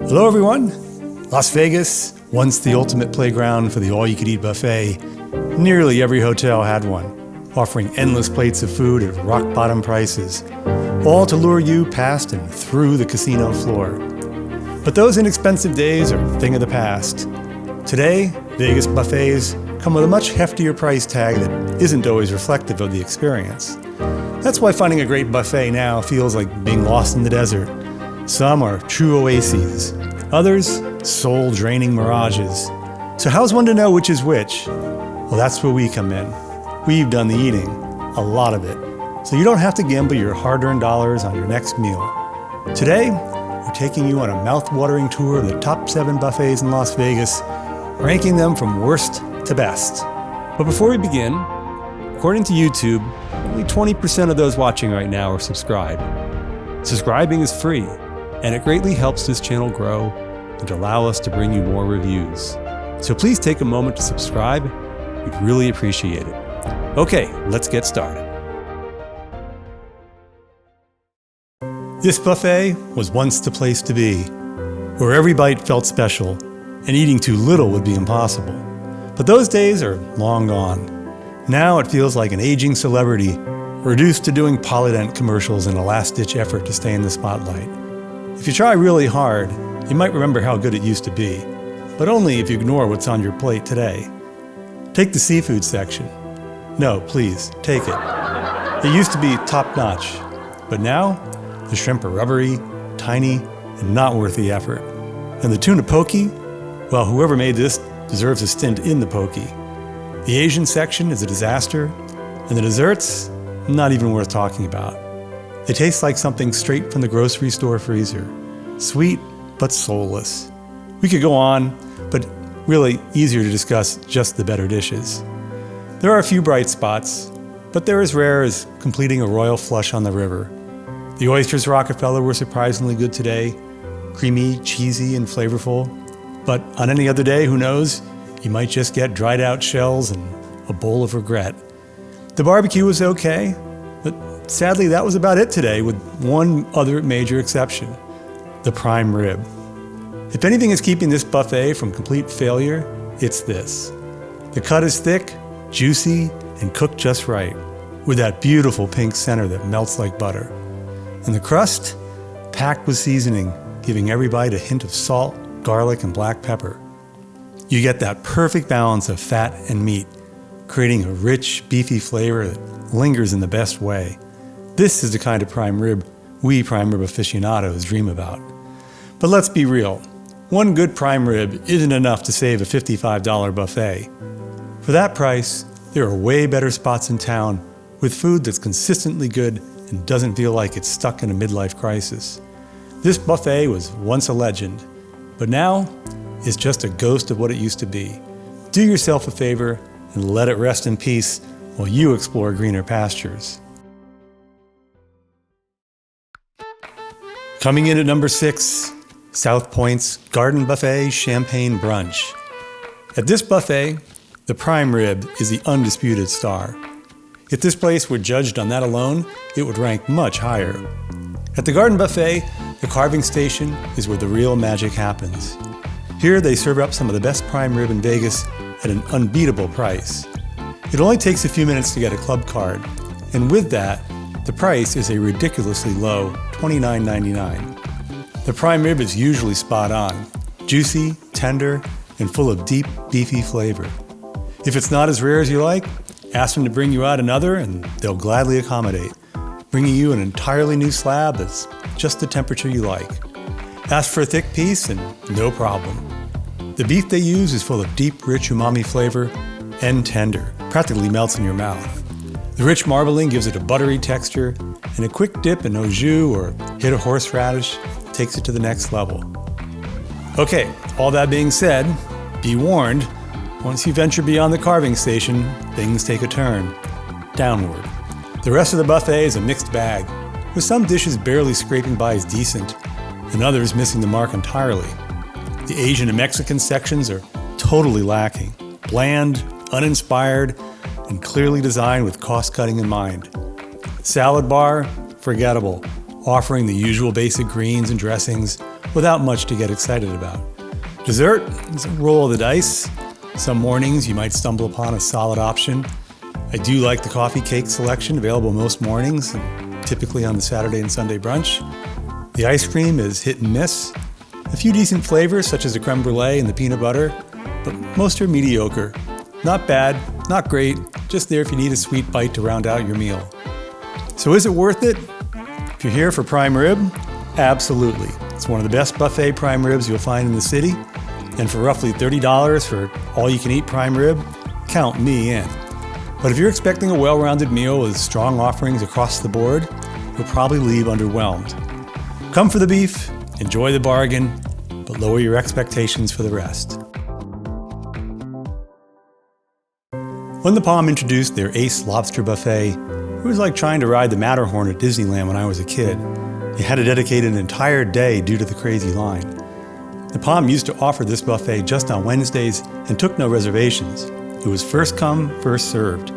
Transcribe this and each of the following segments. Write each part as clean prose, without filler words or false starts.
Hello everyone! Las Vegas, once the ultimate playground for the all-you-could-eat buffet, nearly every hotel had one, offering endless plates of food at rock-bottom prices, all to lure you past and through the casino floor. But those inexpensive days are a thing of the past. Today, Vegas buffets come with a much heftier price tag that isn't always reflective of the experience. That's why finding a great buffet now feels like being lost in the desert. Some are true oases, others soul-draining mirages. So how's one to know which is which? Well, that's where we come in. We've done the eating, a lot of it, so you don't have to gamble your hard-earned dollars on your next meal. Today, we're taking you on a mouth-watering tour of the top 7 buffets in Las Vegas, ranking them from worst to best. But before we begin, according to YouTube, only 20% of those watching right now are subscribed. Subscribing is free, and it greatly helps this channel grow and allow us to bring you more reviews. So please take a moment to subscribe. We'd really appreciate it. Okay, let's get started. This buffet was once the place to be, where every bite felt special, and eating too little would be impossible. But those days are long gone. Now it feels like an aging celebrity, reduced to doing Polydent commercials in a last-ditch effort to stay in the spotlight. If you try really hard, you might remember how good it used to be, but only if you ignore what's on your plate today. Take the seafood section. No, please, take it. It used to be top-notch, but now the shrimp are rubbery, tiny, and not worth the effort. And the tuna poke? Well, whoever made this deserves a stint in the poke. The Asian section is a disaster, and the desserts, not even worth talking about. They taste like something straight from the grocery store freezer. Sweet, but soulless. We could go on, but really easier to discuss just the better dishes. There are a few bright spots, but they're as rare as completing a royal flush on the river. The oysters Rockefeller were surprisingly good today, creamy, cheesy, and flavorful. But on any other day, who knows, you might just get dried out shells and a bowl of regret. The barbecue was okay, but sadly that was about it today, with one other major exception, the prime rib. If anything is keeping this buffet from complete failure, it's this. The cut is thick, juicy, and cooked just right, with that beautiful pink center that melts like butter. And the crust, packed with seasoning, giving every bite a hint of salt, garlic, and black pepper. You get that perfect balance of fat and meat, creating a rich, beefy flavor that lingers in the best way. This is the kind of prime rib we prime rib aficionados dream about. But let's be real, one good prime rib isn't enough to save a $55 buffet. For that price, there are way better spots in town with food that's consistently good and doesn't feel like it's stuck in a midlife crisis. This buffet was once a legend, but now it's just a ghost of what it used to be. Do yourself a favor and let it rest in peace while you explore greener pastures. Coming in at number 6, South Point's Garden Buffet Champagne Brunch. At this buffet, the prime rib is the undisputed star. If this place were judged on that alone, it would rank much higher. At the Garden Buffet, the carving station is where the real magic happens. Here they serve up some of the best prime rib in Vegas at an unbeatable price. It only takes a few minutes to get a club card, and with that, the price is a ridiculously low $29.99. The prime rib is usually spot on, juicy, tender, and full of deep, beefy flavor. If it's not as rare as you like, ask them to bring you out another and they'll gladly accommodate, bringing you an entirely new slab that's just the temperature you like. Ask for a thick piece and no problem. The beef they use is full of deep, rich umami flavor and tender, practically melts in your mouth. The rich marbling gives it a buttery texture, and a quick dip in au jus or hit of horseradish takes it to the next level. Okay, all that being said, be warned, once you venture beyond the carving station, things take a turn downward. The rest of the buffet is a mixed bag, with some dishes barely scraping by as decent, and others missing the mark entirely. The Asian and Mexican sections are totally lacking, bland, uninspired, and clearly designed with cost-cutting in mind. Salad bar, forgettable, offering the usual basic greens and dressings without much to get excited about. Dessert is a roll of the dice. Some mornings you might stumble upon a solid option. I do like the coffee cake selection available most mornings, and typically on the Saturday and Sunday brunch. The ice cream is hit and miss. A few decent flavors such as the creme brulee and the peanut butter, but most are mediocre. Not bad, not great, just there if you need a sweet bite to round out your meal. So is it worth it? If you're here for prime rib, absolutely. It's one of the best buffet prime ribs you'll find in the city, and for roughly $30 for all-you-can-eat prime rib, count me in. But if you're expecting a well-rounded meal with strong offerings across the board, you'll probably leave underwhelmed. Come for the beef, enjoy the bargain, but lower your expectations for the rest. When the Palm introduced their Ace Lobster Buffet, it was like trying to ride the Matterhorn at Disneyland when I was a kid. You had to dedicate an entire day due to the crazy line. The Palm used to offer this buffet just on Wednesdays and took no reservations. It was first come, first served.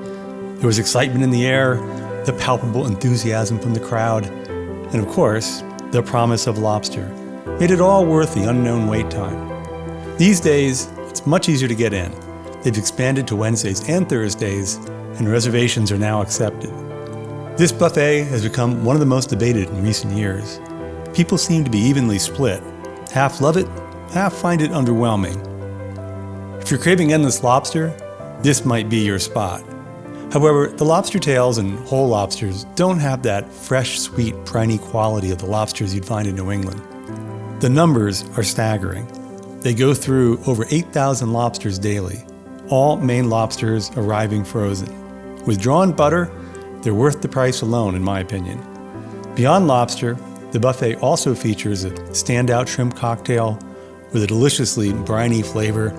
There was excitement in the air, the palpable enthusiasm from the crowd, and of course, the promise of lobster made it all worth the unknown wait time. These days, it's much easier to get in. They've expanded to Wednesdays and Thursdays, and reservations are now accepted. This buffet has become one of the most debated in recent years. People seem to be evenly split. Half love it, half find it underwhelming. If you're craving endless lobster, this might be your spot. However, the lobster tails and whole lobsters don't have that fresh, sweet, briny quality of the lobsters you'd find in New England. The numbers are staggering. They go through over 8,000 lobsters daily, all Maine lobsters arriving frozen. With drawn butter, they're worth the price alone, in my opinion. Beyond lobster, the buffet also features a standout shrimp cocktail with a deliciously briny flavor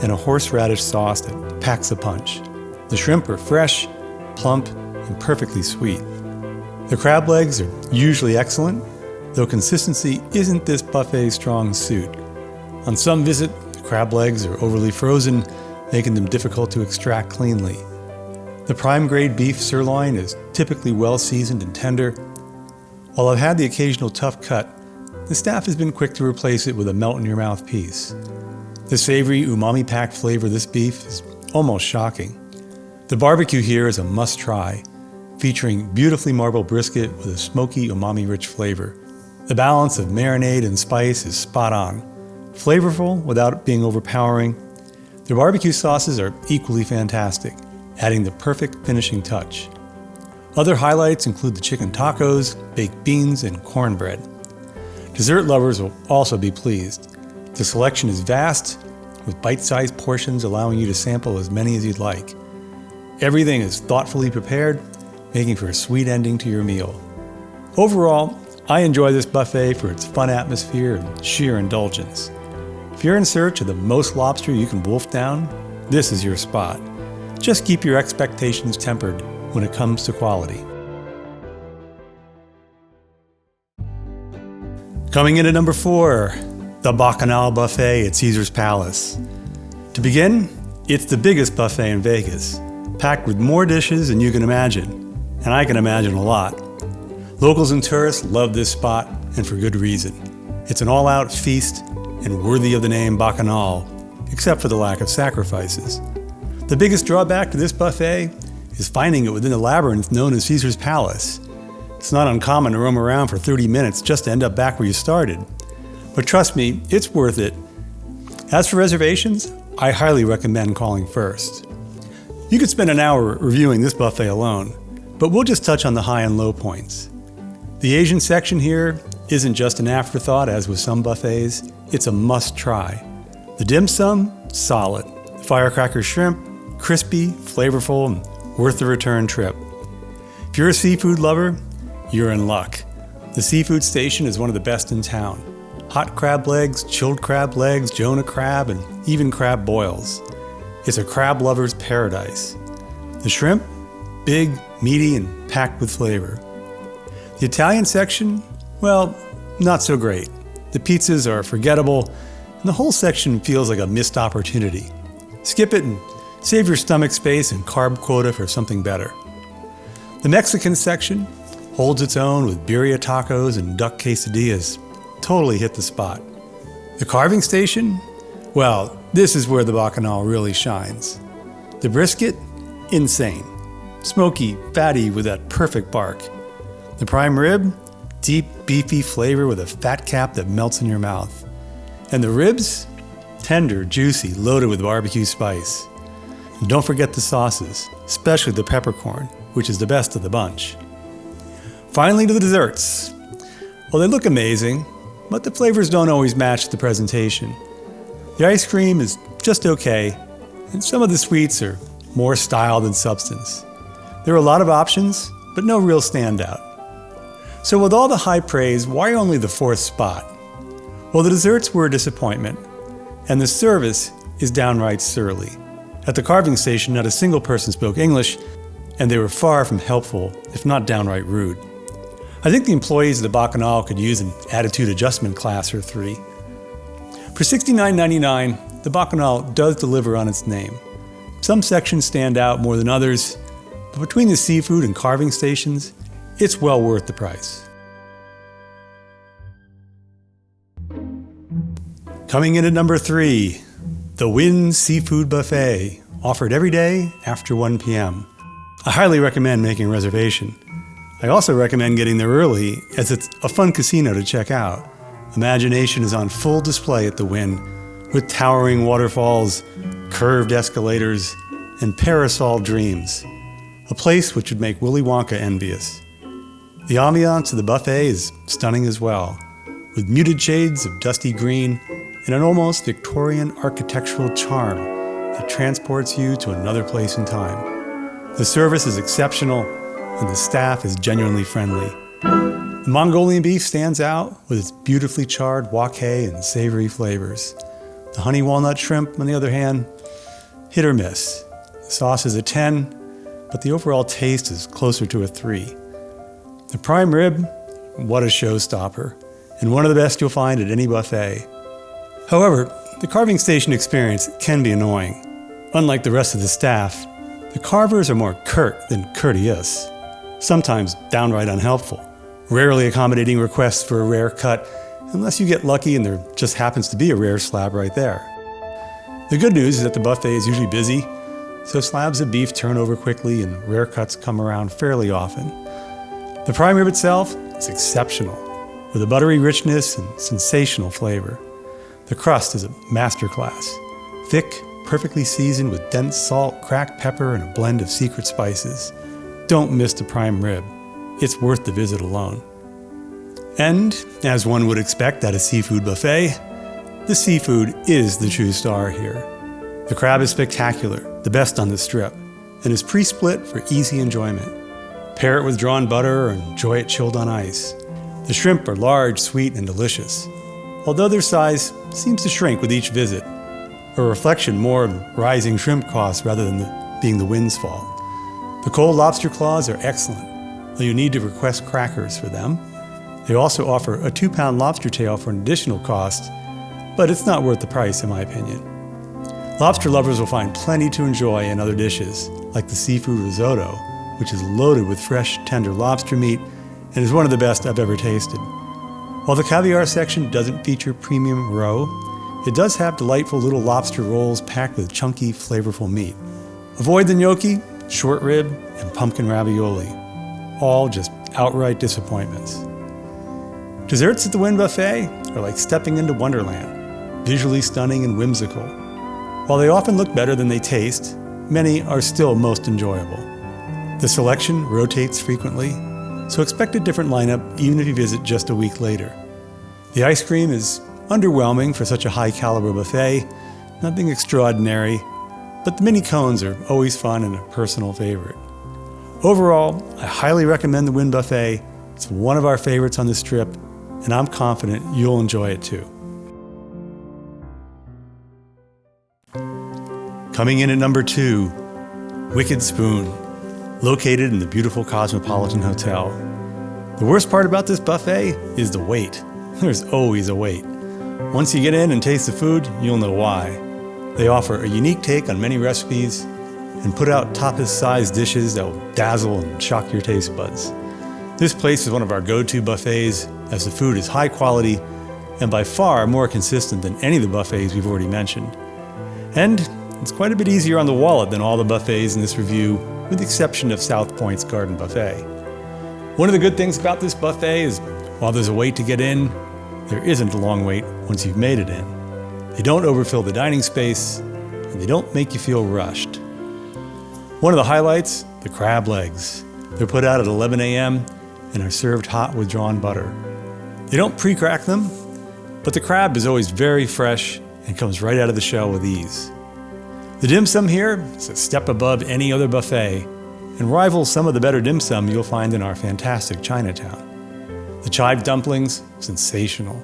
and a horseradish sauce that packs a punch. The shrimp are fresh, plump, and perfectly sweet. The crab legs are usually excellent, though consistency isn't this buffet's strong suit. On some visit, the crab legs are overly frozen, making them difficult to extract cleanly. The prime grade beef sirloin is typically well seasoned and tender. While I've had the occasional tough cut, the staff has been quick to replace it with a melt-in-your-mouth piece. The savory, umami-packed flavor of this beef is almost shocking. The barbecue here is a must-try, featuring beautifully marbled brisket with a smoky, umami-rich flavor. The balance of marinade and spice is spot on, flavorful without being overpowering. Their barbecue sauces are equally fantastic, adding the perfect finishing touch. Other highlights include the chicken tacos, baked beans, and cornbread. Dessert lovers will also be pleased. The selection is vast, with bite-sized portions allowing you to sample as many as you'd like. Everything is thoughtfully prepared, making for a sweet ending to your meal. Overall, I enjoy this buffet for its fun atmosphere and sheer indulgence. If you're in search of the most lobster you can wolf down, this is your spot. Just keep your expectations tempered when it comes to quality. Coming in at number 4, the Bacchanal Buffet at Caesar's Palace. To begin, it's the biggest buffet in Vegas, packed with more dishes than you can imagine, and I can imagine a lot. Locals and tourists love this spot, and for good reason. It's an all-out feast and worthy of the name Bacchanal, except for the lack of sacrifices. The biggest drawback to this buffet is finding it within the labyrinth known as Caesar's Palace. It's not uncommon to roam around for 30 minutes just to end up back where you started. But trust me, it's worth it. As for reservations, I highly recommend calling first. You could spend an hour reviewing this buffet alone, but we'll just touch on the high and low points. The Asian section here isn't just an afterthought as with some buffets, it's a must-try. The dim sum, solid. The firecracker shrimp, crispy, flavorful, and worth the return trip. If you're a seafood lover, you're in luck. The seafood station is one of the best in town. Hot crab legs, chilled crab legs, Jonah crab, and even crab boils. It's a crab lover's paradise. The shrimp, big, meaty, and packed with flavor. The Italian section, well, not so great. The pizzas are forgettable, and the whole section feels like a missed opportunity. Skip it and save your stomach space and carb quota for something better. The Mexican section holds its own with birria tacos and duck quesadillas. Totally hit the spot. The carving station? Well, this is where the Bacchanal really shines. The brisket? Insane. Smoky, fatty with that perfect bark. The prime rib? Deep, beefy flavor with a fat cap that melts in your mouth. And the ribs? Tender, juicy, loaded with barbecue spice. And don't forget the sauces, especially the peppercorn, which is the best of the bunch. Finally to the desserts. Well, they look amazing, but the flavors don't always match the presentation. The ice cream is just okay, and some of the sweets are more style than substance. There are a lot of options, but no real standout. So with all the high praise, why only the fourth spot? Well, the desserts were a disappointment, and the service is downright surly. At the carving station, not a single person spoke English, and they were far from helpful, if not downright rude. I think the employees of the Bacchanal could use an attitude adjustment class or 3. For $69.99, the Bacchanal does deliver on its name. Some sections stand out more than others, but between the seafood and carving stations, it's well worth the price. Coming in at number 3, the Wynn Seafood Buffet, offered every day after 1 p.m. I highly recommend making a reservation. I also recommend getting there early, as it's a fun casino to check out. Imagination is on full display at the Wynn, with towering waterfalls, curved escalators, and parasol dreams. A place which would make Willy Wonka envious. The ambiance of the buffet is stunning as well, with muted shades of dusty green and an almost Victorian architectural charm that transports you to another place in time. The service is exceptional, and the staff is genuinely friendly. The Mongolian beef stands out with its beautifully charred wok hei and savory flavors. The honey walnut shrimp, on the other hand, hit or miss. The sauce is a 10, but the overall taste is closer to a 3. The prime rib, what a showstopper, and one of the best you'll find at any buffet. However, the carving station experience can be annoying. Unlike the rest of the staff, the carvers are more curt than courteous, sometimes downright unhelpful, rarely accommodating requests for a rare cut unless you get lucky and there just happens to be a rare slab right there. The good news is that the buffet is usually busy, so slabs of beef turn over quickly and rare cuts come around fairly often. The prime rib itself is exceptional, with a buttery richness and sensational flavor. The crust is a masterclass, thick, perfectly seasoned with dense salt, cracked pepper, and a blend of secret spices. Don't miss the prime rib. It's worth the visit alone. And, as one would expect at a seafood buffet, the seafood is the true star here. The crab is spectacular, the best on the strip, and is pre-split for easy enjoyment. Pair it with drawn butter or enjoy it chilled on ice. The shrimp are large, sweet, and delicious, although their size seems to shrink with each visit, a reflection more of rising shrimp costs rather than being the Wynn's fault. The cold lobster claws are excellent, though you need to request crackers for them. They also offer a 2-pound lobster tail for an additional cost, but it's not worth the price in my opinion. Lobster lovers will find plenty to enjoy in other dishes, like the seafood risotto, which is loaded with fresh, tender lobster meat and is one of the best I've ever tasted. While the caviar section doesn't feature premium roe, it does have delightful little lobster rolls packed with chunky, flavorful meat. Avoid the gnocchi, short rib, and pumpkin ravioli. All just outright disappointments. Desserts at the Wynn Buffet are like stepping into Wonderland, visually stunning and whimsical. While they often look better than they taste, many are still most enjoyable. The selection rotates frequently, so expect a different lineup even if you visit just a week later. The ice cream is underwhelming for such a high-caliber buffet, nothing extraordinary, but the mini cones are always fun and a personal favorite. Overall, I highly recommend the Wynn Buffet. It's one of our favorites on this trip, and I'm confident you'll enjoy it too. Coming in at number 2, Wicked Spoon, located in the beautiful Cosmopolitan Hotel. The worst part about this buffet is the wait. There's always a wait. Once you get in and taste the food, you'll know why. They offer a unique take on many recipes and put out tapas-sized dishes that will dazzle and shock your taste buds. This place is one of our go-to buffets as the food is high quality and by far more consistent than any of the buffets we've already mentioned. And it's quite a bit easier on the wallet than all the buffets in this review, with the exception of South Point's Garden Buffet. One of the good things about this buffet is, while there's a wait to get in, there isn't a long wait once you've made it in. They don't overfill the dining space, and they don't make you feel rushed. One of the highlights, the crab legs. They're put out at 11 a.m. and are served hot with drawn butter. They don't pre-crack them, but the crab is always very fresh and comes right out of the shell with ease. The dim sum here is a step above any other buffet and rivals some of the better dim sum you'll find in our fantastic Chinatown. The chive dumplings, sensational.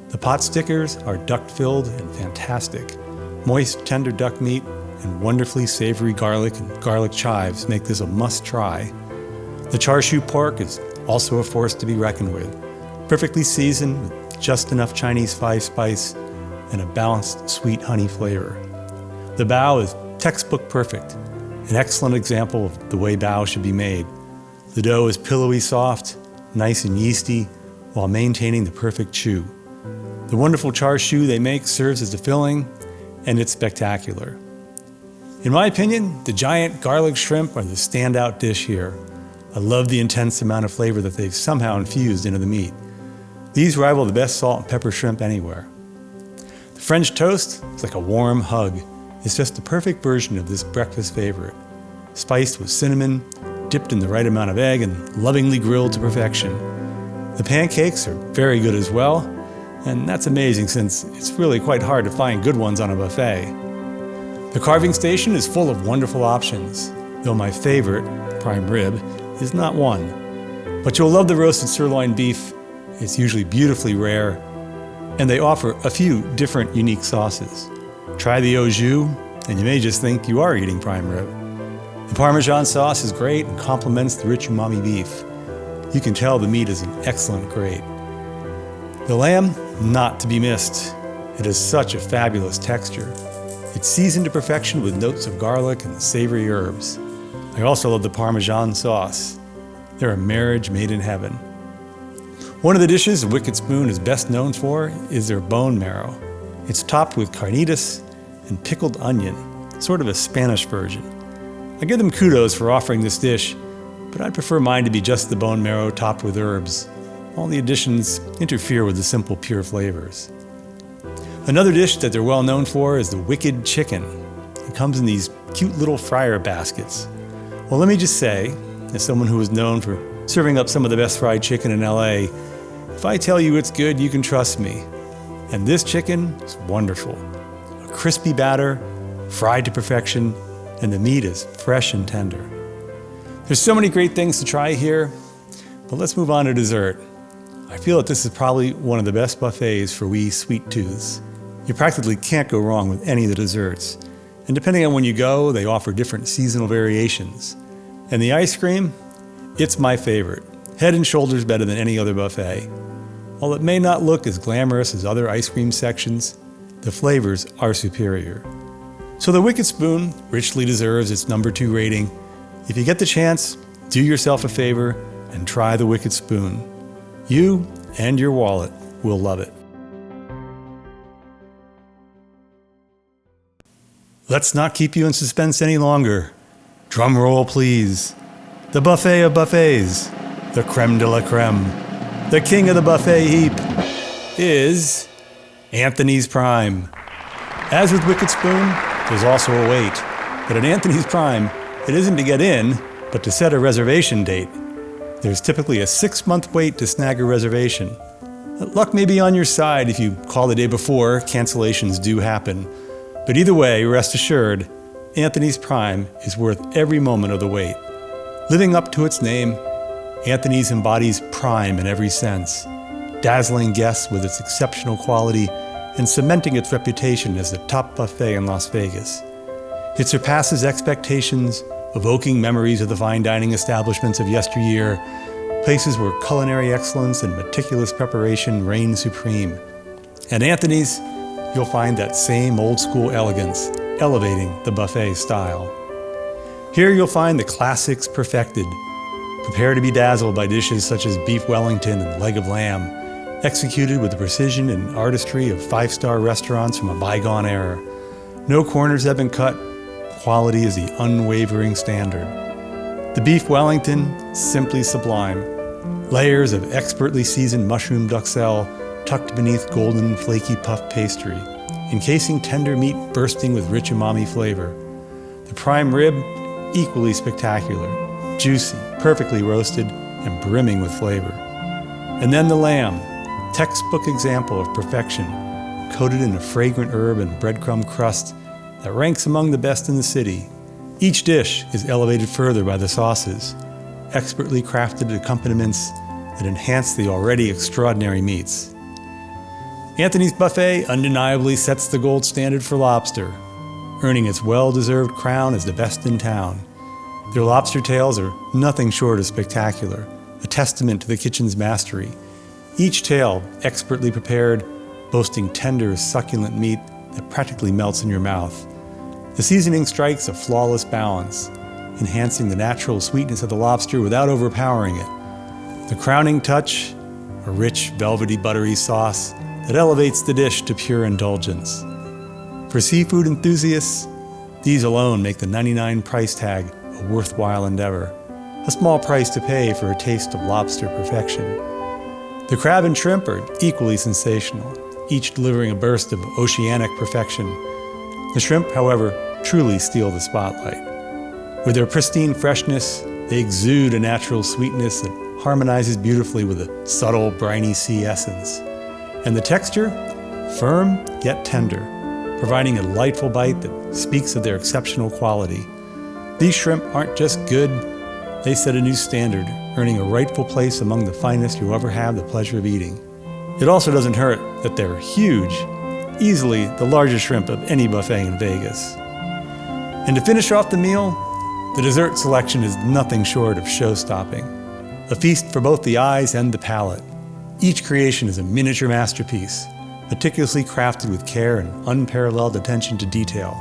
The pot stickers are duck-filled and fantastic. Moist, tender duck meat and wonderfully savory garlic and garlic chives make this a must-try. The char siu pork is also a force to be reckoned with, perfectly seasoned with just enough Chinese five-spice and a balanced sweet honey flavor. The bao is textbook perfect, an excellent example of the way bao should be made. The dough is pillowy soft, nice and yeasty, while maintaining the perfect chew. The wonderful char siu they make serves as a filling, and it's spectacular. In my opinion, the giant garlic shrimp are the standout dish here. I love the intense amount of flavor that they've somehow infused into the meat. These rival the best salt and pepper shrimp anywhere. The French toast is like a warm hug. It's just the perfect version of this breakfast favorite. Spiced with cinnamon, dipped in the right amount of egg, and lovingly grilled to perfection. The pancakes are very good as well, and that's amazing since it's really quite hard to find good ones on a buffet. The carving station is full of wonderful options, though my favorite, prime rib, is not one. But you'll love the roasted sirloin beef. It's usually beautifully rare, and they offer a few different unique sauces. Try the au jus, and you may just think you are eating prime rib. The Parmesan sauce is great and complements the rich umami beef. You can tell the meat is an excellent grade. The lamb, not to be missed. It has such a fabulous texture. It's seasoned to perfection with notes of garlic and savory herbs. I also love the Parmesan sauce. They're a marriage made in heaven. One of the dishes the Wicked Spoon is best known for is their bone marrow. It's topped with carnitas and pickled onion, sort of a Spanish version. I give them kudos for offering this dish, but I'd prefer mine to be just the bone marrow topped with herbs. All the additions interfere with the simple, pure flavors. Another dish that they're well known for is the Wicked Chicken. It comes in these cute little fryer baskets. Well, let me just say, as someone who is known for serving up some of the best fried chicken in LA, if I tell you it's good, you can trust me. And this chicken is wonderful. A crispy batter, fried to perfection, and the meat is fresh and tender. There's so many great things to try here, but let's move on to dessert. I feel that this is probably one of the best buffets for we sweet tooths. You practically can't go wrong with any of the desserts. And depending on when you go, they offer different seasonal variations. And the ice cream, it's my favorite. Head and shoulders better than any other buffet. While it may not look as glamorous as other ice cream sections, the flavors are superior. So the Wicked Spoon richly deserves its number 2 rating. If you get the chance, do yourself a favor and try the Wicked Spoon. You and your wallet will love it. Let's not keep you in suspense any longer. Drum roll, please. The buffet of buffets, the creme de la creme, the king of the buffet heap, is Anthony's Prime. As with Wicked Spoon, there's also a wait. But at Anthony's Prime, it isn't to get in, but to set a reservation date. There's typically a 6-month wait to snag a reservation. Luck may be on your side if you call the day before. Cancellations do happen. But either way, rest assured, Anthony's Prime is worth every moment of the wait. Living up to its name, Anthony's embodies prime in every sense, dazzling guests with its exceptional quality and cementing its reputation as the top buffet in Las Vegas. It surpasses expectations, evoking memories of the fine dining establishments of yesteryear, places where culinary excellence and meticulous preparation reign supreme. At Anthony's, you'll find that same old-school elegance, elevating the buffet style. Here you'll find the classics perfected. Prepare to be dazzled by dishes such as beef Wellington and leg of lamb, executed with the precision and artistry of five-star restaurants from a bygone era. No corners have been cut. Quality is the unwavering standard. The beef Wellington, simply sublime. Layers of expertly seasoned mushroom duxelle tucked beneath golden, flaky puff pastry, encasing tender meat bursting with rich umami flavor. The prime rib, equally spectacular, juicy, perfectly roasted, and brimming with flavor. And then the lamb, textbook example of perfection, coated in a fragrant herb and breadcrumb crust that ranks among the best in the city. Each dish is elevated further by the sauces, expertly crafted accompaniments that enhance the already extraordinary meats. Anthony's Buffet undeniably sets the gold standard for lobster, earning its well-deserved crown as the best in town. Their lobster tails are nothing short of spectacular, a testament to the kitchen's mastery. Each tail expertly prepared, boasting tender, succulent meat that practically melts in your mouth. The seasoning strikes a flawless balance, enhancing the natural sweetness of the lobster without overpowering it. The crowning touch, a rich, velvety, buttery sauce that elevates the dish to pure indulgence. For seafood enthusiasts, these alone make the $99 price tag a worthwhile endeavor, a small price to pay for a taste of lobster perfection. The crab and shrimp are equally sensational, each delivering a burst of oceanic perfection. The shrimp, however, truly steal the spotlight. With their pristine freshness, they exude a natural sweetness that harmonizes beautifully with a subtle, briny sea essence. And the texture? Firm yet tender, providing a delightful bite that speaks of their exceptional quality. These shrimp aren't just good, they set a new standard, earning a rightful place among the finest you'll ever have the pleasure of eating. It also doesn't hurt that they're huge, easily the largest shrimp of any buffet in Vegas. And to finish off the meal, the dessert selection is nothing short of show-stopping, a feast for both the eyes and the palate. Each creation is a miniature masterpiece, meticulously crafted with care and unparalleled attention to detail.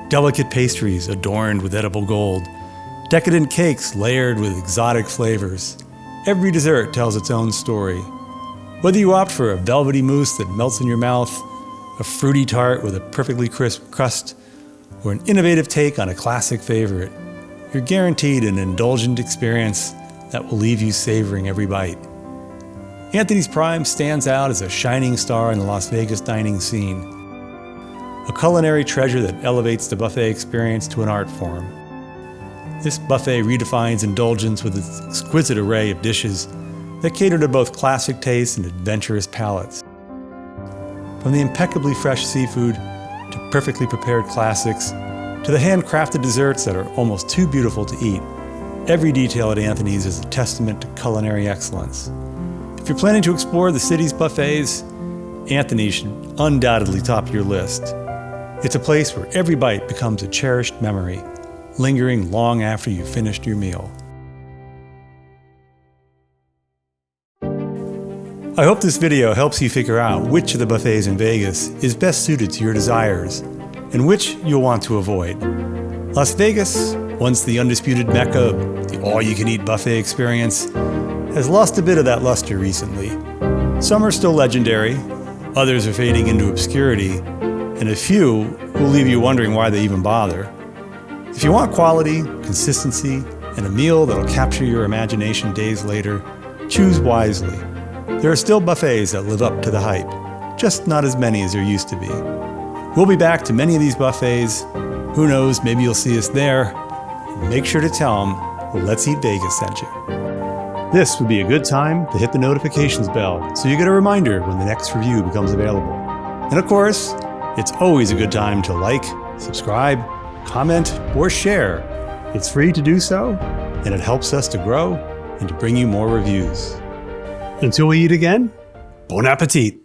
Delicate pastries adorned with edible gold, decadent cakes layered with exotic flavors. Every dessert tells its own story. Whether you opt for a velvety mousse that melts in your mouth, a fruity tart with a perfectly crisp crust, or an innovative take on a classic favorite, you're guaranteed an indulgent experience that will leave you savoring every bite. Anthony's Prime stands out as a shining star in the Las Vegas dining scene, a culinary treasure that elevates the buffet experience to an art form. This buffet redefines indulgence with its exquisite array of dishes that cater to both classic tastes and adventurous palates. From the impeccably fresh seafood to perfectly prepared classics to the handcrafted desserts that are almost too beautiful to eat, every detail at Anthony's is a testament to culinary excellence. If you're planning to explore the city's buffets, Anthony's should undoubtedly top your list. It's a place where every bite becomes a cherished memory, lingering long after you've finished your meal. I hope this video helps you figure out which of the buffets in Vegas is best suited to your desires, and which you'll want to avoid. Las Vegas, once the undisputed mecca of the all-you-can-eat buffet experience, has lost a bit of that luster recently. Some are still legendary, others are fading into obscurity, and a few will leave you wondering why they even bother. If you want quality, consistency, and a meal that'll capture your imagination days later, choose wisely. There are still buffets that live up to the hype, just not as many as there used to be. We'll be back to many of these buffets. Who knows, maybe you'll see us there. And make sure to tell them Let's Eat Vegas sent you. This would be a good time to hit the notifications bell so you get a reminder when the next review becomes available. And of course, it's always a good time to like, subscribe, comment, or share. It's free to do so, and it helps us to grow and to bring you more reviews. Until we eat again, bon appetit!